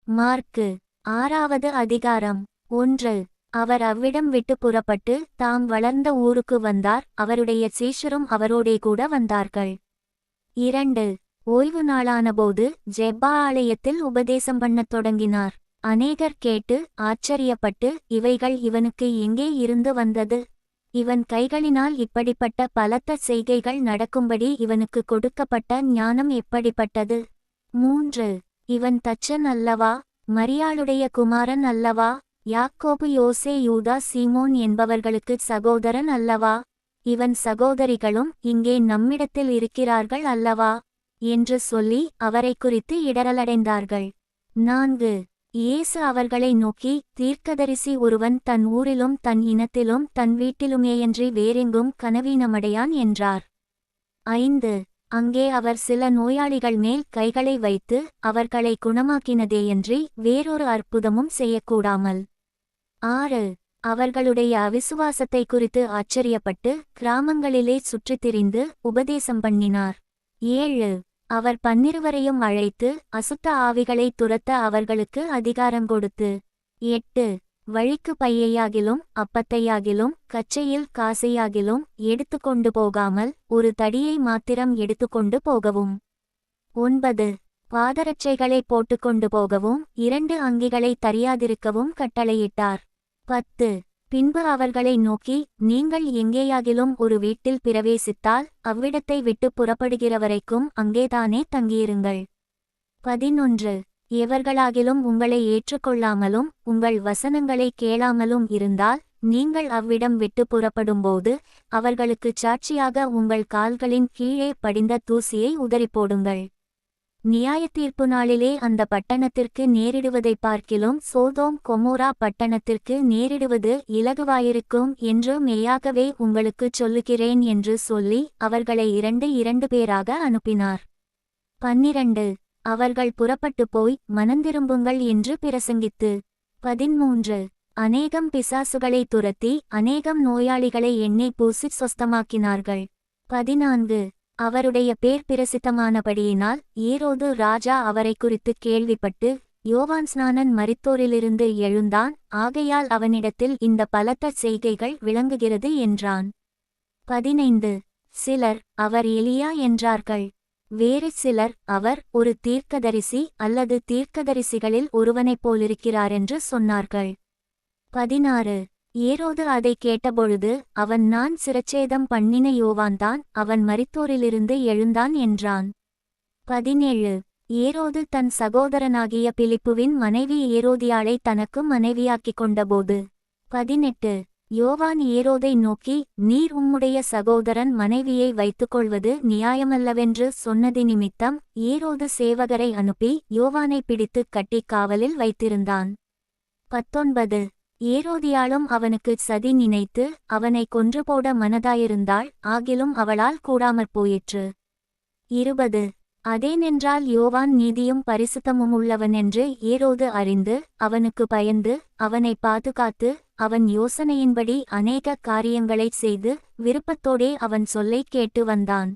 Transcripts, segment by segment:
Mark 6வது அதிகாரம் 1. அவர் அவ்விடம் விட்டு புறப்பட்டு தாம் வளர்ந்த ஊருக்கு வந்தார். அவருடைய சீஷரும் அவரோடே கூட வந்தார்கள். 2. ஓய்வு நாளானபோது ஜெப்பா ஆலயத்தில் உபதேசம் பண்ணத் தொடங்கினார். அநேகர் கேட்டு ஆச்சரியப்பட்டு, இவைகள் இவனுக்கு எங்கே இருந்து வந்தது? இவன் கைகளினால் இப்படிப்பட்ட பலத்த செய்கைகள் நடக்கும்படி இவனுக்கு கொடுக்கப்பட்ட ஞானம் எப்படிப்பட்டது? 3. இவன் தச்சன் அல்லவா? மரியாளுடைய குமாரன் அல்லவா? யாக்கோபு, யோசே, யூதா, சீமோன் என்பவர்களுக்கு சகோதரன் அல்லவா? இவன் சகோதரிகளும் இங்கே நம்மிடத்தில் இருக்கிறார்கள் அல்லவா? என்று சொல்லி அவரை குறித்து இடறலடைந்தார்கள். 4. இயேசு அவர்களை நோக்கி, தீர்க்கதரிசி ஒருவன் தன் ஊரிலும் தன் இனத்திலும் தன் வீட்டிலுமேயன்றி வேறெங்கும் கனவீனமடையான் என்றார். 5. அங்கே அவர் சில நோயாளிகள் மேல் கைகளை வைத்து அவர்களை குணமாக்கினதேயன்றி வேறொரு அற்புதமும் செய்யக்கூடாமல். 6. அவர்களுடைய அவிசுவாசத்தை குறித்து ஆச்சரியப்பட்டு கிராமங்களிலே சுற்றித் திரிந்து உபதேசம் பண்ணினார். 7. அவர் 12 அழைத்து அசுத்த ஆவிகளை துரத்த அவர்களுக்கு அதிகாரம் கொடுத்து. 8. வழிக்கு பையையாகிலும் அப்பத்தையாகிலும் கச்சையில் காசையாகிலும் எடுத்துக்கொண்டு போகாமல் ஒரு தடியை மாத்திரம் எடுத்துக்கொண்டு போகவும். 9. பாதரட்சைகளை போட்டுக்கொண்டு போகவும் 2 அங்கிகளை தரியாதிருக்கவும் கட்டளையிட்டார். 10. பின்பு அவர்களை நோக்கி, நீங்கள் எங்கேயாகிலும் ஒரு வீட்டில் பிரவேசித்தால் அவ்விடத்தை விட்டு புறப்படுகிறவரைக்கும் அங்கேதானே தங்கியிருங்கள். 11. எவர்களாகிலும் உங்களை ஏற்றுக்கொள்ளாமலும் உங்கள் வசனங்களை கேளாமலும் இருந்தால் நீங்கள் அவ்விடம் விட்டு புறப்படும்போது அவர்களுக்குச் சாட்சியாக உங்கள் கால்களின் கீழே படிந்த தூசியை உதறிப்போடுங்கள். நியாயத்தீர்ப்பு நாளிலே அந்த பட்டணத்திற்கு நேரிடுவதைப் பார்க்கிலும் சோதோம் கொமோரா பட்டணத்திற்கு நேரிடுவது இலகுவாயிருக்கும் என்று மெய்யாகவே உங்களுக்குச் சொல்லுகிறேன் என்று சொல்லி அவர்களை 2 பேராக அனுப்பினார். 12. அவர்கள் புறப்பட்டு போய் மனந்திரும்புங்கள் என்று பிரசங்கித்து. 13. அநேகம் பிசாசுகளை துரத்தி அநேகம் நோயாளிகளை எண்ணெய் பூசி சொஸ்தமாக்கினார்கள். 14. அவருடைய பேர் பிரசித்தமானபடியினால் ஏரோது ராஜா அவரை குறித்து கேள்விப்பட்டு, யோவான் ஸ்நானன் மரித்தோரிலிருந்து எழுந்தான், ஆகையால் அவனிடத்தில் இந்த பலத்த செய்கைகள் விளங்குகிறது என்றான். 15. சிலர் அவர் எலியா என்றார்கள். வேறு சிலர் அவர் ஒரு தீர்க்கதரிசி அல்லது தீர்க்கதரிசிகளில் ஒருவனைப் போலிருக்கிறாரென்று சொன்னார்கள். 16. ஏரோது அதை கேட்டபொழுது அவன், நான் சிரச்சேதம் பண்ணின யோவான்தான், அவன் மரித்தோரிலிருந்து எழுந்தான் என்றான். 17. ஏரோது தன் சகோதரனாகிய பிலிப்புவின் மனைவி ஏரோதியாளை தனக்கு மனைவியாக்கிக் கொண்டபோது. 18. யோவான் ஏரோதை நோக்கி, நீர் உம்முடைய சகோதரன் மனைவியை வைத்துக்கொள்வது நியாயமல்லவென்று சொன்னதி நிமித்தம் ஏரோது சேவகரை அனுப்பி யோவானை பிடித்து கட்டி காவலில் வைத்திருந்தான். 19. ஏரோதியாளும் அவனுக்குச் சதி நினைத்து அவனை கொன்று போட மனதாயிருந்தாள், ஆகிலும் அவளால் கூடாமற் போயிற்று. 20. அதேனென்றால் யோவான் நீதியும் பரிசுத்தமுமுள்ளவனென்று ஏரோது அறிந்து அவனுக்கு பயந்து அவனை பாதுகாத்து அவன் யோசனையின்படி அநேக காரியங்களைச் செய்து விருப்பத்தோடே அவன் சொல்லைக் கேட்டு வந்தான்.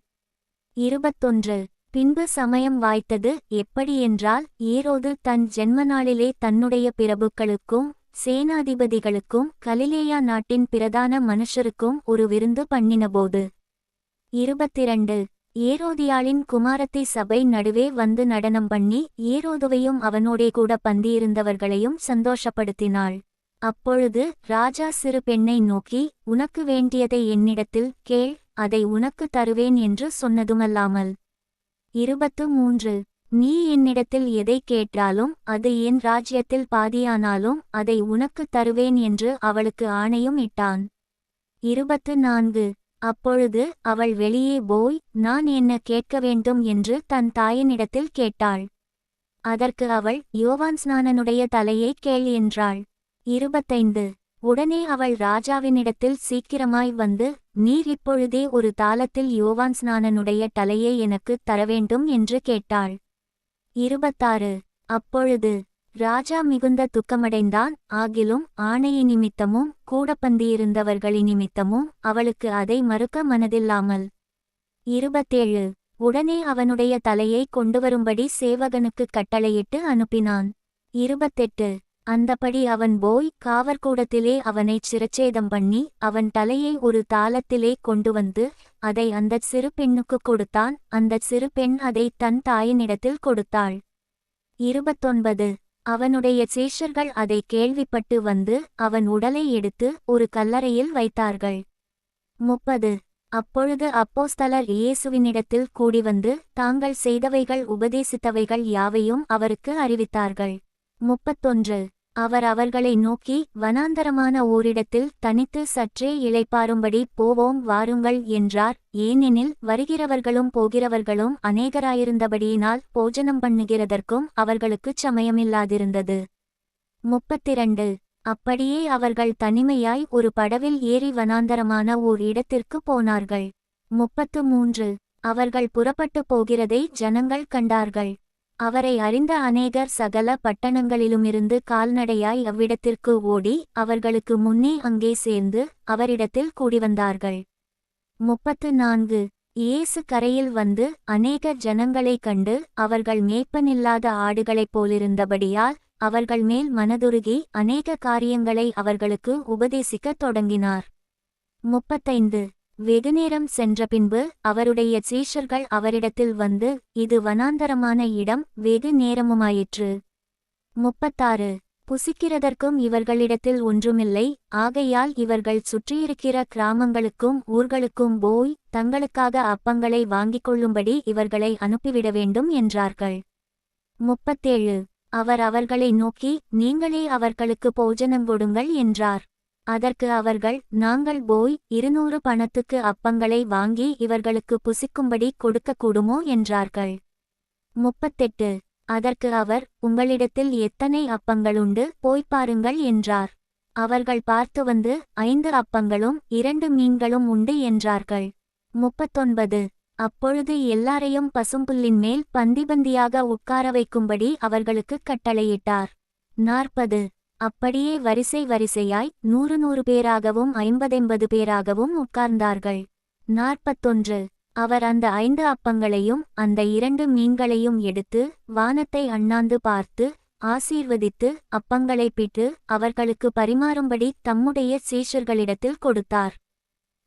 21. பின்பு சமயம் வாய்த்தது எப்படியென்றால் ஏரோது தன் ஜென்மநாளிலே தன்னுடைய பிரபுக்களுக்கும் சேனாதிபதிகளுக்கும் கலிலேயா நாட்டின் பிரதான மனுஷருக்கும் ஒரு விருந்து பண்ணினபோது. 22. ஏரோதியாளின் குமாரத்தி சபை நடுவே வந்து நடனம் பண்ணி ஏரோதுவையும் அவனோடே கூட பந்தியிருந்தவர்களையும் சந்தோஷப்படுத்தினாள். அப்பொழுது ராஜா சிறு பெண்ணை நோக்கி, உனக்கு வேண்டியதை என்னிடத்தில் கேள், அதை உனக்கு தருவேன் என்று சொன்னதுமல்லாமல். 23. நீ என்னிடத்தில் எதைக் கேட்டாலும் அது என் ராஜ்யத்தில் பாதியானாலும் அதை உனக்கு தருவேன் என்று அவளுக்கு ஆணையும் இட்டான். 24. அப்பொழுது அவள் வெளியே போய், நான் என்ன கேட்க வேண்டும் என்று தன் தாயினிடத்தில் கேட்டாள். அதற்கு அவள், யோவான் ஸ்நானனுடைய தலையை கேள் என்றாள். 25. உடனே அவள் ராஜாவினிடத்தில் சீக்கிரமாய் வந்து, நீர் இப்பொழுதே ஒரு தாலத்தில் யோவான் ஸ்நானனுடைய தலையை எனக்குத் தரவேண்டும் என்று கேட்டாள். 26. அப்பொழுது ராஜா மிகுந்த துக்கமடைந்தான், ஆகிலும் ஆணையை நிமித்தமும் கூடப்பந்தியிருந்தவர்களினிமித்தமும் அவளுக்கு அதை மறுக்க மனதில்லாமல். 27. உடனே அவனுடைய தலையை கொண்டுவரும்படி சேவகனுக்குக் கட்டளையிட்டு அனுப்பினான். 28. அந்தபடி அவன் போய் காவற்கூடத்திலே அவனைச் சிரச்சேதம் பண்ணி அவன் தலையை ஒரு தாளத்திலே கொண்டு வந்து அதை அந்தச் சிறு பெண்ணுக்குக் கொடுத்தான். அந்தச் சிறு பெண் அதை தன் தாயினிடத்தில் கொடுத்தாள். 29. அவனுடைய சீஷர்கள் அதை கேள்விப்பட்டு வந்து அவன் உடலை எடுத்து ஒரு கல்லறையில் வைத்தார்கள். 30. அப்பொழுது அப்போஸ்தலர் இயேசுவினிடத்தில் கூடிவந்து தாங்கள் செய்தவைகள் உபதேசித்தவைகள் யாவையும் அவருக்கு அறிவித்தார்கள். 31. அவர் அவர்களை நோக்கி வனாந்தரமான ஓரிடத்தில் தனித்து சற்றே இளைப்பாறும்படி போவோம் வாருங்கள் என்றார். ஏனெனில் வருகிறவர்களும் போகிறவர்களும் அநேகராயிருந்தபடியினால் போஜனம் பண்ணுகிறதற்கும் அவர்களுக்குச் சமயமில்லாதிருந்தது. 32. அப்படியே அவர்கள் தனிமையாய் ஒரு படவில் ஏறி வனாந்தரமான ஓர் இடத்திற்கு போனார்கள். 33. அவர்கள் புறப்பட்டு போகிறதை ஜனங்கள் கண்டார்கள். அவரை அறிந்த அநேகர் சகல பட்டணங்களிலுமிருந்து கால்நடையாய் அவ்விடத்திற்கு ஓடி அவர்களுக்கு முன்னே அங்கே சேர்ந்து அவரிடத்தில் கூடிவந்தார்கள். 34. இயேசு கரையில் வந்து அநேக ஜனங்களைக் கண்டு அவர்கள் மேய்ப்பனில்லாத ஆடுகளைப் போலிருந்தபடியால் அவர்கள் மேல் மனதுருகி அநேக காரியங்களை அவர்களுக்கு உபதேசிக்கத் தொடங்கினார். 35. வெகுநேரம் சென்றபின்பு அவருடைய சீஷர்கள் அவரிடத்தில் வந்து இது வனாந்தரமான இடம் வெகு நேரமுமாயிற்று. 36. புசிக்கிறதற்கும் இவர்களிடத்தில் ஒன்றுமில்லை. ஆகையால் இவர்கள் சுற்றியிருக்கிற கிராமங்களுக்கும் ஊர்களுக்கும் போய் தங்களுக்காக அப்பங்களை வாங்கிக் கொள்ளும்படி இவர்களை அனுப்பிவிட வேண்டும் என்றார்கள். 37. அவர் அவர்களை நோக்கி நீங்களே அவர்களுக்கு போஜனங்கொடுங்கள் என்றார். அதற்கு அவர்கள் நாங்கள் போய் 200 பணத்துக்கு அப்பங்களை வாங்கி இவர்களுக்கு புசிக்கும்படி கொடுக்கக்கூடுமோ என்றார்கள். 38. அதற்கு அவர் உங்களிடத்தில் எத்தனை அப்பங்களுண்டு போய்ப் பாருங்கள் என்றார். அவர்கள் பார்த்து வந்து 5 அப்பங்களும் 2 மீன்களும் உண்டு என்றார்கள். 39. அப்பொழுது எல்லாரையும் பசும்புல்லின் மேல் பந்தியாக உட்கார வைக்கும்படி அவர்களுக்குக் கட்டளையிட்டார். 40. அப்படியே வரிசை வரிசையாய் 100 பேராகவும் 50 பேராகவும் உட்கார்ந்தார்கள். 41. அவர் அந்த 5 அப்பங்களையும் அந்த 2 மீன்களையும் எடுத்து வானத்தை அண்ணாந்து பார்த்து ஆசீர்வதித்து அப்பங்களை பிட்டு அவர்களுக்கு பரிமாறும்படி தம்முடைய சீஷர்களிடத்தில் கொடுத்தார்.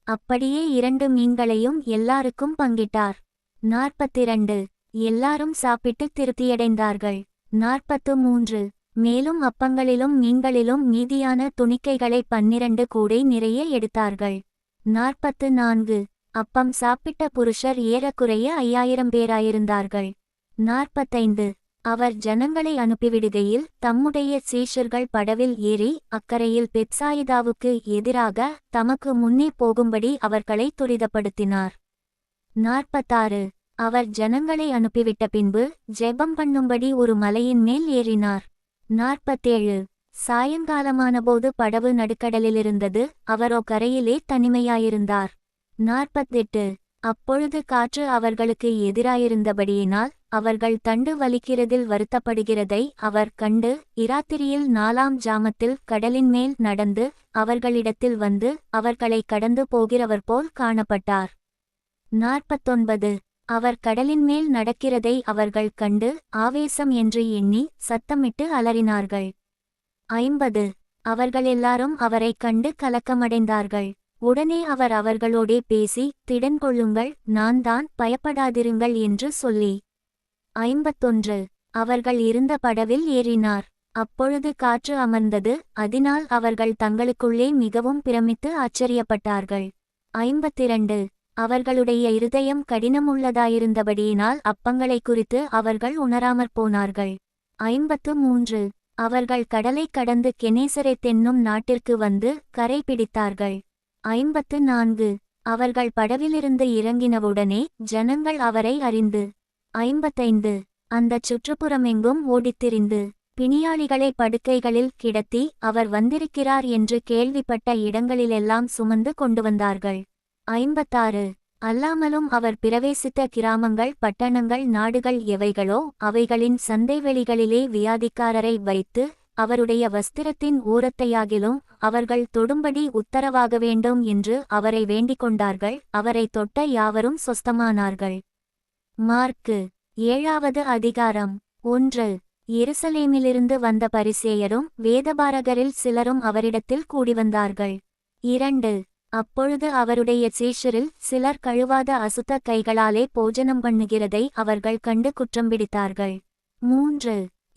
அப்படியே 2 மீன்களையும் எல்லாருக்கும் பங்கிட்டார். 42. எல்லாரும் சாப்பிட்டு திருப்தியடைந்தார்கள். 43. மேலும் அப்பங்களிலும் மீன்களிலும் மீதியான துணிக்கைகளை 12 கூடை நிறைய எடுத்தார்கள். 44. அப்பம் சாப்பிட்ட புருஷர் ஏறக்குறைய 5000 பேராயிருந்தார்கள். 45. அவர் ஜனங்களை அனுப்பிவிடுகையில் தம்முடைய சீஷர்கள் படவில் ஏறி அக்கரையில் பெத்சாயிதாவுக்கு எதிராக தமக்கு முன்னே போகும்படி அவர்களை துரிதப்படுத்தினார். 46. அவர் ஜனங்களை அனுப்பிவிட்ட பின்பு ஜெபம் பண்ணும்படி ஒரு மலையின் மேல் ஏறினார். 47. சாயங்காலமானபோது படவு நடுக்கடலிலிருந்தது. அவரோ கரையிலே தனிமையாயிருந்தார். 48. அப்பொழுது காற்று அவர்களுக்கு எதிராயிருந்தபடியினால் அவர்கள் தண்டு வலிக்கிறதில் வருத்தப்படுகிறதை அவர் கண்டு இராத்திரியில் 4ஆம் ஜாமத்தில் கடலின் மேல் நடந்து அவர்களிடத்தில் வந்து அவர்களை கடந்து போகிறவர் போல் காணப்பட்டார். 49. அவர் கடலின் மேல் நடக்கிறதை அவர்கள் கண்டு ஆவேசம் என்று எண்ணி சத்தமிட்டு அலறினார்கள். 50. அவர்களெல்லாரும் அவரைக் கண்டு கலக்கமடைந்தார்கள். உடனே அவர் அவர்களோடே பேசி திடன் கொள்ளுங்கள், நான் தான், பயப்படாதிருங்கள் என்று சொல்லி 51. அவர்கள் இருந்த படவில் ஏறினார். அப்பொழுது காற்று அமர்ந்தது. அதனால் அவர்கள் தங்களுக்குள்ளே மிகவும் பிரமித்து ஆச்சரியப்பட்டார்கள். 52. அவர்களுடைய இருதயம் கடினமுள்ளதாயிருந்தபடியினால் அப்பங்களைக் குறித்து அவர்கள் உணராமற் போனார்கள். 53. அவர்கள் கடலைக் கடந்து கெனேசரேத் என்னும் நாட்டிற்கு வந்து கரை பிடித்தார்கள். 54. அவர்கள் படவிலிருந்து இறங்கினவுடனே ஜனங்கள் அவரை அறிந்து 55. அந்தச் சுற்றுப்புறமெங்கும் ஓடித்திரிந்து பிணியாளிகளை படுக்கைகளில் கிடத்தி அவர் வந்திருக்கிறார் என்று கேள்விப்பட்ட இடங்களிலெல்லாம் சுமந்து கொண்டு வந்தார்கள். 56. அல்லாமலும் அவர் பிரவேசித்த கிராமங்கள் பட்டணங்கள் நாடுகள் எவைகளோ அவைகளின் சந்தைவெளிகளிலே வியாதிக்காரரை வைத்து அவருடைய வஸ்திரத்தின் ஓரத்தையாகிலும் அவர்கள் தொடும்படி உத்தரவாக வேண்டும் என்று அவரை வேண்டிக் கொண்டார்கள். அவரை தொட்ட யாவரும் சொஸ்தமானார்கள். மாற்கு 7வது அதிகாரம் 1. எருசலேமிலிருந்து வந்த பரிசேயரும் வேதபாரகரில் சிலரும் அவரிடத்தில் கூடிவந்தார்கள். 2. அப்பொழுது அவருடைய சீஷரில் சிலர் கழுவாத அசுத்த கைகளாலே போஜனம் பண்ணுகிறதை அவர்கள் கண்டு குற்றம் பிடித்தார்கள். 3.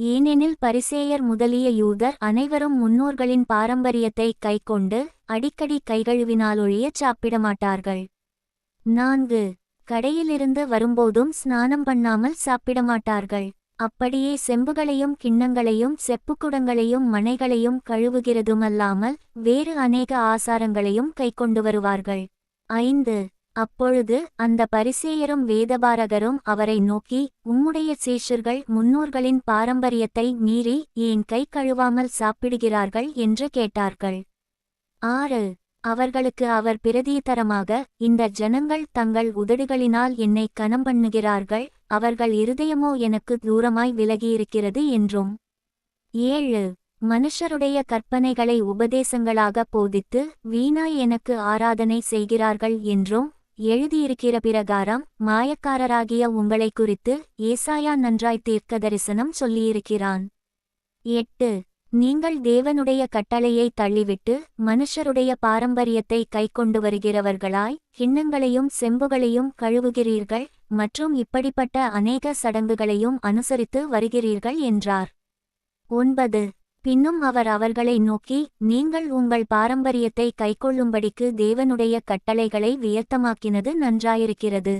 ஏனெனில் பரிசேயர் முதலிய யூதர் அனைவரும் முன்னோர்களின் பாரம்பரியத்தை கைக்கொண்டு அடிக்கடி கைகழுவினாலொழிய சாப்பிடமாட்டார்கள். 4. கடையிலிருந்து வரும்போதும் ஸ்நானம் பண்ணாமல் சாப்பிடமாட்டார்கள். அப்படியே செம்புகளையும் கிண்ணங்களையும் செப்புக்குடங்களையும் மணைகளையும் கழுவுகிறதுமல்லாமல் வேறு அநேக ஆசாரங்களையும் கைக்கொண்டு வருவார்கள். 5. அப்பொழுது அந்த பரிசேயரும் வேதபாரகரும் அவரை நோக்கி, உம்முடைய சீஷர்கள் முன்னோர்களின் பாரம்பரியத்தை மீறி ஏன் கை கழுவாமல் சாப்பிடுகிறார்கள் என்று கேட்டார்கள். 6. அவர்களுக்கு அவர் பிரதியுத்தரமாக, இந்த ஜனங்கள் தங்கள் உதடுகளினால் என்னை கனம் பண்ணுகிறார்கள், அவர்கள் இருதயமோ எனக்கு தூரமாய் விலகியிருக்கிறது என்றும். 7. மனுஷருடைய கற்பனைகளை உபதேசங்களாக போதித்து வீணாய் எனக்கு ஆராதனை செய்கிறார்கள் என்றும் எழுதியிருக்கிற பிரகாரம் மாயக்காரராகிய உங்களை குறித்து ஏசாயா நன்றாய் தீர்க்கதரிசனம் சொல்லியிருக்கிறான். 8. நீங்கள் தேவனுடைய கட்டளையை தள்ளிவிட்டு மனுஷருடைய பாரம்பரியத்தை கைக்கொண்டு வருகிறவர்களாய் கிண்ணங்களையும் செம்புகளையும் கழுவுகிறீர்கள் மற்றும் இப்படிப்பட்ட அநேக சடங்குகளையும் அனுசரித்து வருகிறீர்கள் என்றார். 9. பின்னும் அவர் அவர்களை நோக்கி, நீங்கள் உங்கள் பாரம்பரியத்தை கைக்கொள்ளும்படிக்கு தேவனுடைய கட்டளைகளை வியர்த்தமாக்கினது நன்றாயிருக்கிறது.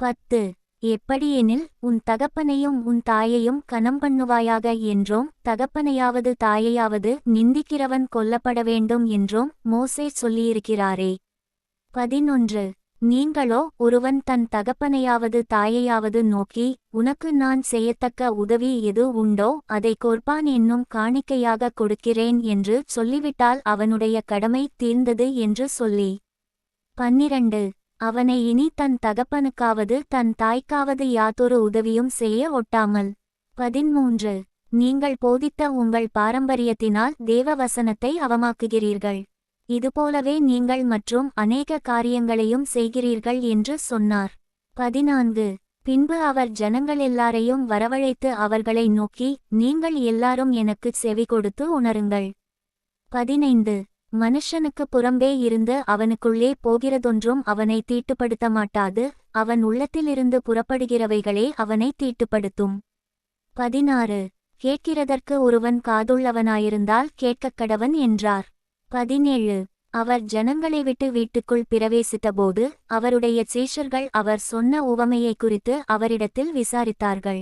10. எப்படியெனில் உன் தகப்பனையும் உன் தாயையும் கனம் பண்ணுவாயாக என்றும் தகப்பனையாவது தாயையாவது நிந்திக்கிறவன் கொல்லப்பட வேண்டும் என்றும் மோசே சொல்லியிருக்கிறாரே. 11. நீங்களோ ஒருவன் தன் தகப்பனையாவது தாயையாவது நோக்கி, உனக்கு நான் செய்யத்தக்க உதவி எது உண்டோ அதை கொர்பான் என்னும் காணிக்கையாக கொடுக்கிறேன் என்று சொல்லிவிட்டால் அவனுடைய கடமை தீர்ந்தது என்று சொல்லி. 12. அவனை இனி தன் தகப்பனுக்காவது தன் தாய்க்காவது யாதொரு உதவியும் செய்ய ஒட்டாமல். 13. நீங்கள் போதித்த உங்கள் பாரம்பரியத்தினால் தேவ வசனத்தை அவமாக்குகிறீர்கள். இதுபோலவே நீங்கள் மற்றும் அநேக காரியங்களையும் செய்கிறீர்கள் என்று சொன்னார். 14. பின்பு அவர் ஜனங்கள் எல்லாரையும் வரவழைத்து அவர்களை நோக்கி, நீங்கள் எல்லாரும் எனக்கு செவி கொடுத்து உணருங்கள். 15. மனுஷனுக்கு புறம்பே இருந்து அவனுக்குள்ளே போகிறதொன்றும் அவனை தீட்டுப்படுத்த மாட்டாது, அவன் உள்ளத்திலிருந்து புறப்படுகிறவைகளே அவனை தீட்டுப்படுத்தும். 16. கேட்கிறதற்கு ஒருவன் காதுள்ளவனாயிருந்தால் கேட்கக்கடவன் என்றார். 17. அவர் ஜனங்களை விட்டு வீட்டுக்குள் பிரவேசித்தபோது அவருடைய சீஷர்கள் அவர் சொன்ன உவமையை குறித்து அவரிடத்தில் விசாரித்தார்கள்.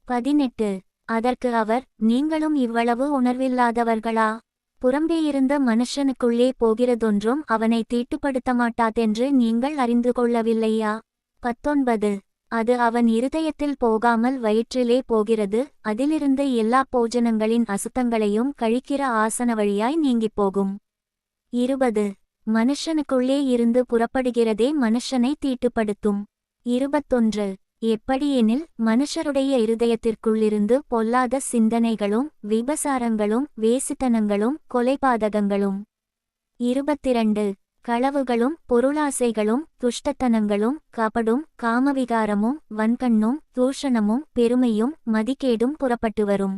18. அதற்கு அவர், நீங்களும் இவ்வளவு உணர்வில்லாதவர்களா? புறம்பேயிருந்த மனுஷனுக்குள்ளே போகிறதொன்றும் அவனை தீட்டுப்படுத்த மாட்டாதென்று நீங்கள் அறிந்து கொள்ளவில்லையா? 19. அது அவன் இருதயத்தில் போகாமல் வயிற்றிலே போகிறது, அதிலிருந்து எல்லா போஜனங்களின் அசுத்தங்களையும் கழிக்கிற ஆசன வழியாய் நீங்கிப்போகும். 20. மனுஷனுக்குள்ளே இருந்து புறப்படுகிறதே மனுஷனை தீட்டுப்படுத்தும். 21. எப்படியெனில் மனுஷருடைய இருதயத்திற்குள்ளிருந்து பொல்லாத சிந்தனைகளும் விபசாரங்களும் வேசித்தனங்களும் கொலைபாதகங்களும். 22. களவுகளும் பொருளாசைகளும் துஷ்டத்தனங்களும் கபடும் காமவிகாரமும் வன்கண்ணும் தூஷணமும் பெருமையும் மதிகேடும் புறப்பட்டு வரும்.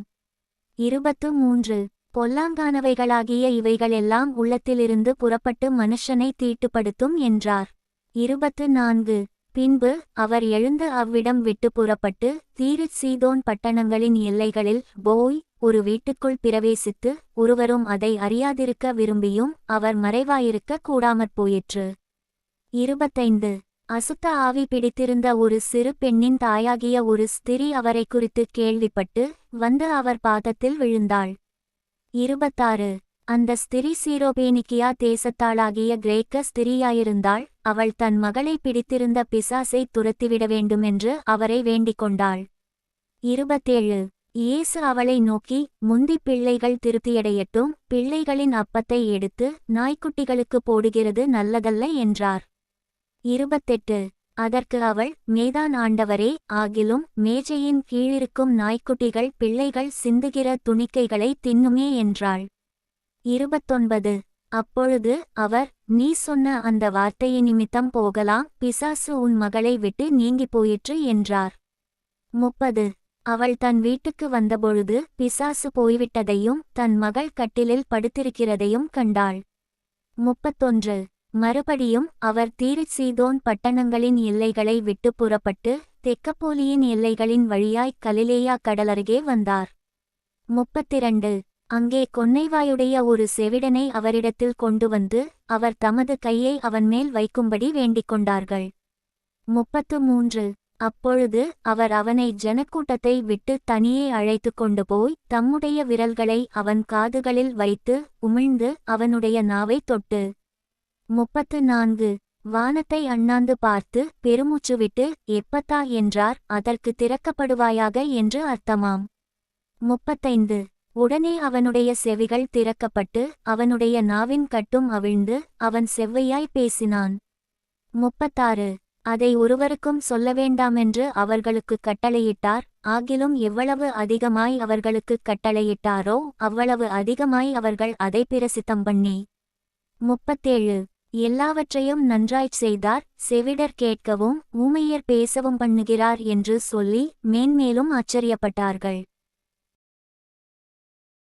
23. பொல்லாங்கானவைகளாகிய இவைகளெல்லாம் உள்ளத்திலிருந்து புறப்பட்டு மனுஷனை தீட்டுப்படுத்தும் என்றார். 24. பின்பு அவர் எழுந்து அவ்விடம் விட்டு புறப்பட்டு தீரு சீதோன் பட்டணங்களின் எல்லைகளில் போய் ஒரு வீட்டுக்குள் பிரவேசித்து ஒருவரும் அதை அறியாதிருக்க விரும்பியும் அவர் மறைவாயிருக்க கூடாமற் போயிற்று. 25. அசுத்த ஆவி பிடித்திருந்த ஒரு சிறு பெண்ணின் தாயாகிய ஒரு ஸ்திரீ அவரை குறித்து கேள்விப்பட்டு வந்து அவர் பாதத்தில் விழுந்தாள். 26. அந்த ஸ்திரீ சீரோபேனிக்கியா தேசத்தாளாகிய கிரேக்க ஸ்திரீயாயிருந்தாள். அவள் தன் மகளை பிடித்திருந்த பிசாசை துரத்திவிட வேண்டுமென்று அவரை வேண்டிக்கொண்டாள். 27. இயேசு அவளை நோக்கி, முந்தி பிள்ளைகள் திருப்தியடையட்டும், பிள்ளைகளின் அப்பத்தை எடுத்து நாய்க்குட்டிகளுக்கு போடுகிறது நல்லதல்ல என்றார். 28. அதற்கு அவள், மேதான் ஆண்டவரே, ஆகிலும் மேஜையின் கீழிருக்கும் நாய்க்குட்டிகள் பிள்ளைகள் சிந்துகிற துணிக்கைகளை தின்னுமே என்றாள். 29. அப்பொழுது அவர், நீ சொன்ன அந்த வார்த்தையை நிமித்தம் போகலாம், பிசாசு உன் மகளை விட்டு நீங்கி போயிற்று என்றார். 30. அவள் தன் வீட்டுக்கு வந்தபொழுது பிசாசு போய்விட்டதையும் தன் மகள் கட்டிலில் படுத்திருக்கிறதையும் கண்டாள். 31. மறுபடியும் அவர் தீரிச் சீதோன் பட்டணங்களின் எல்லைகளை விட்டு புறப்பட்டு தெக்கப்போலியின் எல்லைகளின் வழியாய் கலிலேயா கடலருகே வந்தார். 32. அங்கே கொன்னைவாயுடைய ஒரு செவிடனை அவரிடத்தில் கொண்டு வந்து அவர் தமது கையை அவன் மேல் வைக்கும்படி வேண்டிக் கொண்டார்கள். 33. அப்பொழுது அவர் அவனை ஜனக்கூட்டத்தை விட்டு தனியே அழைத்து கொண்டு போய் தம்முடைய விரல்களை அவன் காதுகளில் வைத்து உமிழ்ந்து அவனுடைய நாவை தொட்டு 34. வானத்தை அண்ணாந்து பார்த்து பெருமூச்சுவிட்டு எப்பத்தா என்றார். அதற்கு திறக்கப்படுவாயாக என்று அர்த்தமாம். 35. உடனே அவனுடைய செவிகள் திறக்கப்பட்டு அவனுடைய நாவின் கட்டும் அவிழ்ந்து அவன் செவ்வையாய் பேசினான். 36. அதை ஒருவருக்கும் சொல்ல வேண்டாமென்று அவர்களுக்கு கட்டளையிட்டார். ஆகிலும் எவ்வளவு அதிகமாய் அவர்களுக்கு கட்டளையிட்டாரோ அவ்வளவு அதிகமாய் அவர்கள் அதை பிரசித்தம் பண்ணி 37. எல்லாவற்றையும் நன்றாய்ச் செய்தார். செவிடர் கேட்கவும் ஊமையர் பேசவும் பண்ணுகிறார் என்று சொல்லி மேன்மேலும் ஆச்சரியப்பட்டார்கள்.